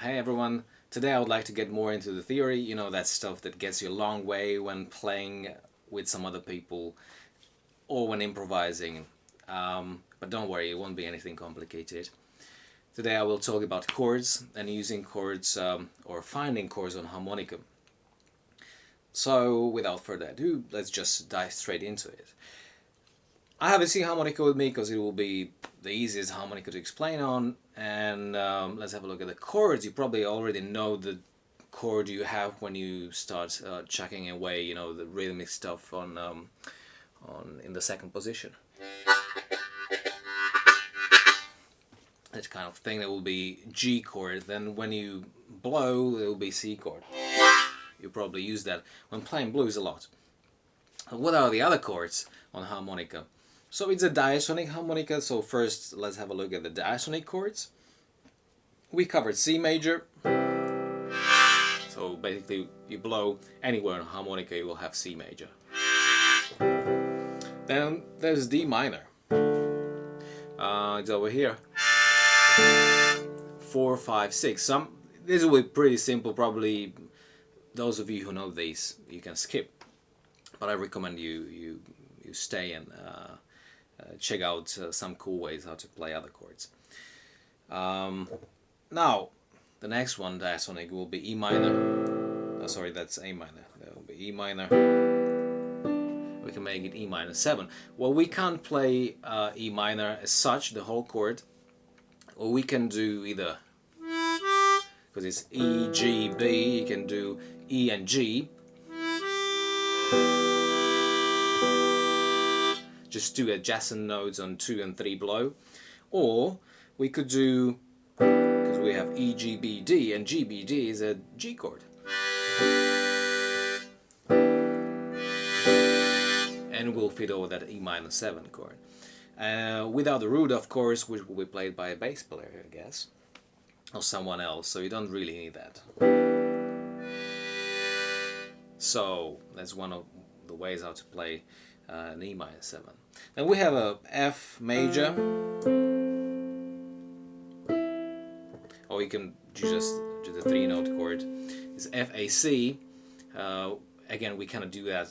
Hey everyone, today I would like to get more into the theory, you know, that stuff that gets you a long way when playing with some other people or when improvising. But don't worry, it won't be anything complicated. Today I will talk about chords and using chords or finding chords on harmonica. So without further ado, let's just dive straight into it. I have a C harmonica with me because it will be the easiest harmonica to explain on, and let's have a look at the chords. You probably already know the chord you have when you start chucking away, you know, the rhythmic stuff on in the second position. That kind of thing. That will be G chord. Then when you blow, it will be C chord. You probably use that when playing blues a lot. What are the other chords on harmonica? So it's a diatonic harmonica, so first let's have a look at the diatonic chords. We covered C major, so basically you blow anywhere on harmonica you will have C major. Then there's D minor, it's over here, 4, 5, 6. This will be pretty simple, probably those of you who know these you can skip, but I recommend you stay and check out some cool ways how to play other chords. Now, the next one, diatonic, will be E minor. Oh, sorry, that's A minor. That will be E minor. We can make it E minor 7. Well, we can't play E minor as such, the whole chord. Or we can do either, because it's E, G, B, you can do E and G. Just do adjacent notes on 2 and 3 below, or we could do, because we have E, G, B, D, and G, B, D is a G chord, and we'll fit over that E minor 7 chord, without the root, of course, which will be played by a bass player, I guess, or someone else, so you don't really need that. So that's one of the ways how to play an E minor 7. Then we have a F major, or you can just do the 3-note chord. It's F, A, C. Again, we cannot do that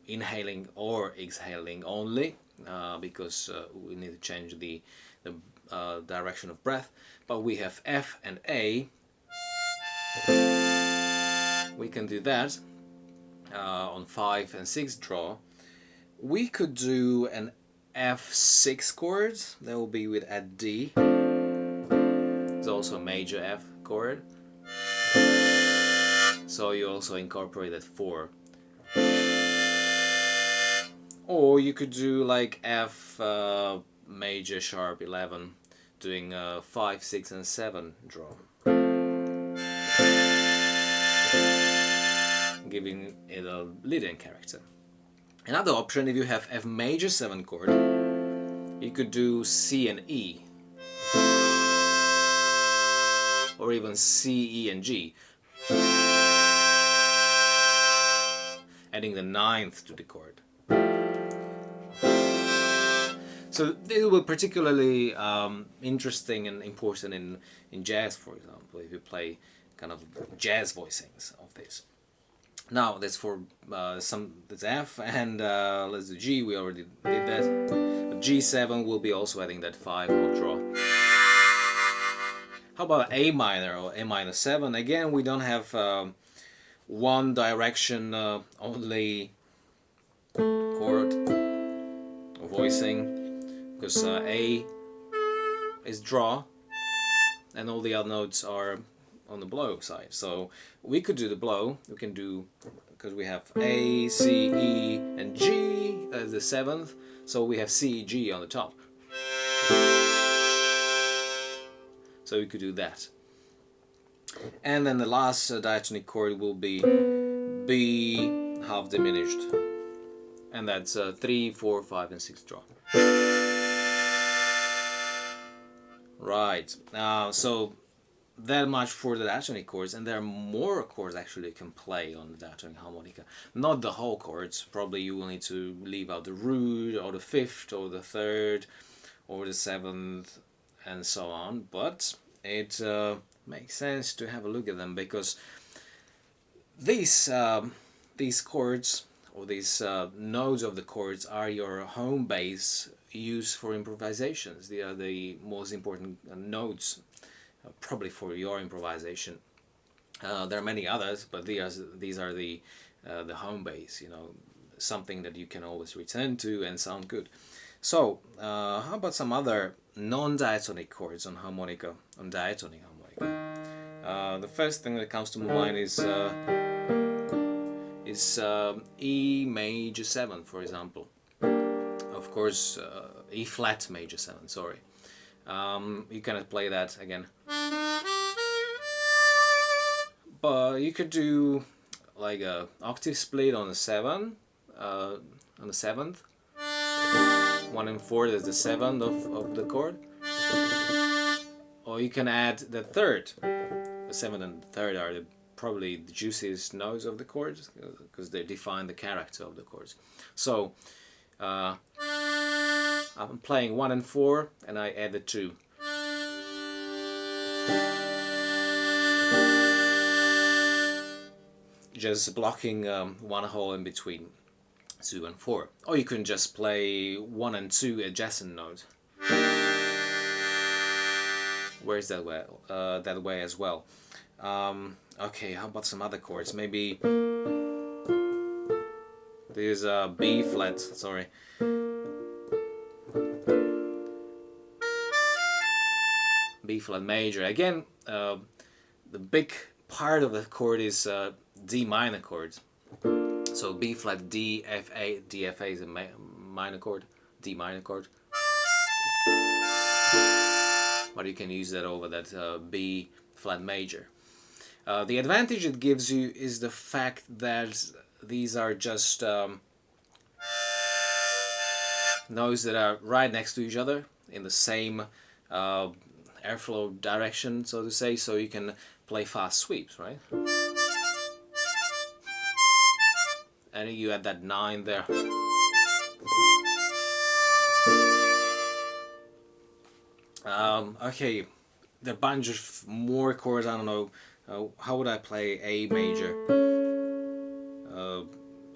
inhaling or exhaling only, because we need to change the direction of breath. But we have F and A. We can do that on 5 and 6 draw. We could do an F6 chord, that will be with a D. It's also a major F chord. So you also incorporate that 4. Or you could do like F major sharp 11, doing 5, 6 and 7 draw. Giving it a leading character. Another option, if you have F major 7 chord, you could do C and E, or even C, E and G, adding the 9th to the chord. So this will be particularly interesting and important in jazz, for example, if you play kind of jazz voicings of this. Now that's for that's F, and let's do G. We already did that. But G7 will be also adding that 5 or draw. How about A minor or A minor 7? Again, we don't have one direction only chord or voicing, because A is draw, and all the other notes are on the blow side. So we could do the blow. We can do, because we have A, C, E, and G as the 7th. So we have C, G on the top. So we could do that. And then the last diatonic chord will be B half diminished, and that's 3, 4, 5, and 6 draw. Right. So that much for the diatonic chords, and there are more chords actually you can play on the diatonic harmonica. Not the whole chords, probably you will need to leave out the root, or the 5th, or the 3rd, or the 7th, and so on, but it makes sense to have a look at them, because these chords, or these nodes of the chords, are your home base used for improvisations. They are the most important nodes, probably for your improvisation. There are many others, but these are the home base. You know, something that you can always return to and sound good. So, how about some other non-diatonic chords on harmonica, on diatonic harmonica? The first thing that comes to my mind is E major 7, for example. Of course, E flat major 7, sorry. You cannot play that again. But you could do like a octave split on the 7, on the 7th. 1 and 4 is the 7th of the chord. Or you can add the 3rd. The 7th and the 3rd are probably the juiciest notes of the chords, because they define the character of the chords. So I'm playing 1 and 4, and I add the 2. Just blocking one hole in between 2 and 4. Or you can just play 1 and 2 adjacent notes. Works that way as well. Okay, how about some other chords? Maybe there's a B flat. Sorry. B flat major. Again, the big part of the chord is D minor chord. So B flat D F A. D F A is a minor chord. D minor chord. But you can use that over that B flat major. The advantage it gives you is the fact that these are just notes that are right next to each other in the same airflow direction, so to say, so you can play fast sweeps, right? And you add that 9 there. Okay, there are a bunch of more chords. I don't know. How would I play A major?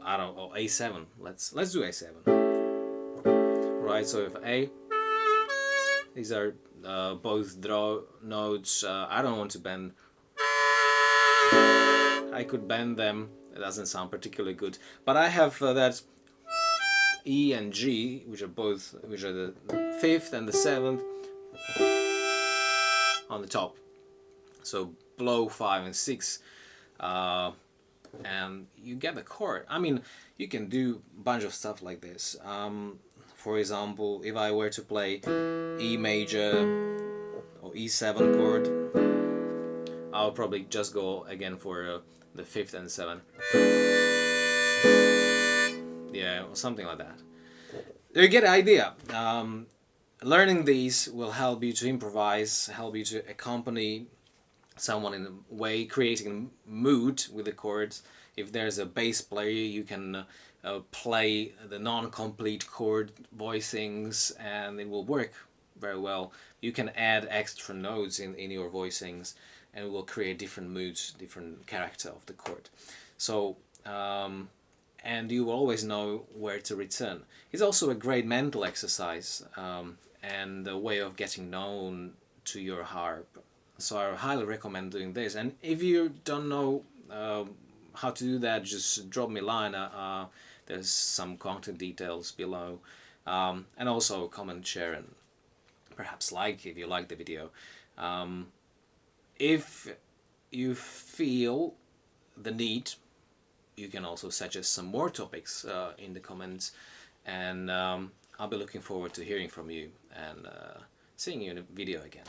I don't know. A7. Let's do A7. Right. So if A, these are both draw notes. I don't want to bend. I could bend them. It doesn't sound particularly good. But I have that E and G, which are the 5th and the 7th on the top. So below 5 and 6, and you get the chord. I mean, you can do a bunch of stuff like this. For example, if I were to play E major or E7 chord, I'll probably just go again for the 5th and 7th. Yeah, or something like that. You get the idea. Learning these will help you to improvise, help you to accompany someone in a way, creating a mood with the chords. If there's a bass player, you can play the non-complete chord voicings, and it will work very well. You can add extra notes in your voicings, and it will create different moods, different character of the chord. So, and you will always know where to return. It's also a great mental exercise and a way of getting known to your harp. So I highly recommend doing this. And if you don't know how to do that, just drop me a line. There's some contact details below. And also comment, share, and perhaps like if you like the video. If you feel the need, you can also suggest some more topics in the comments. And I'll be looking forward to hearing from you and seeing you in a video again.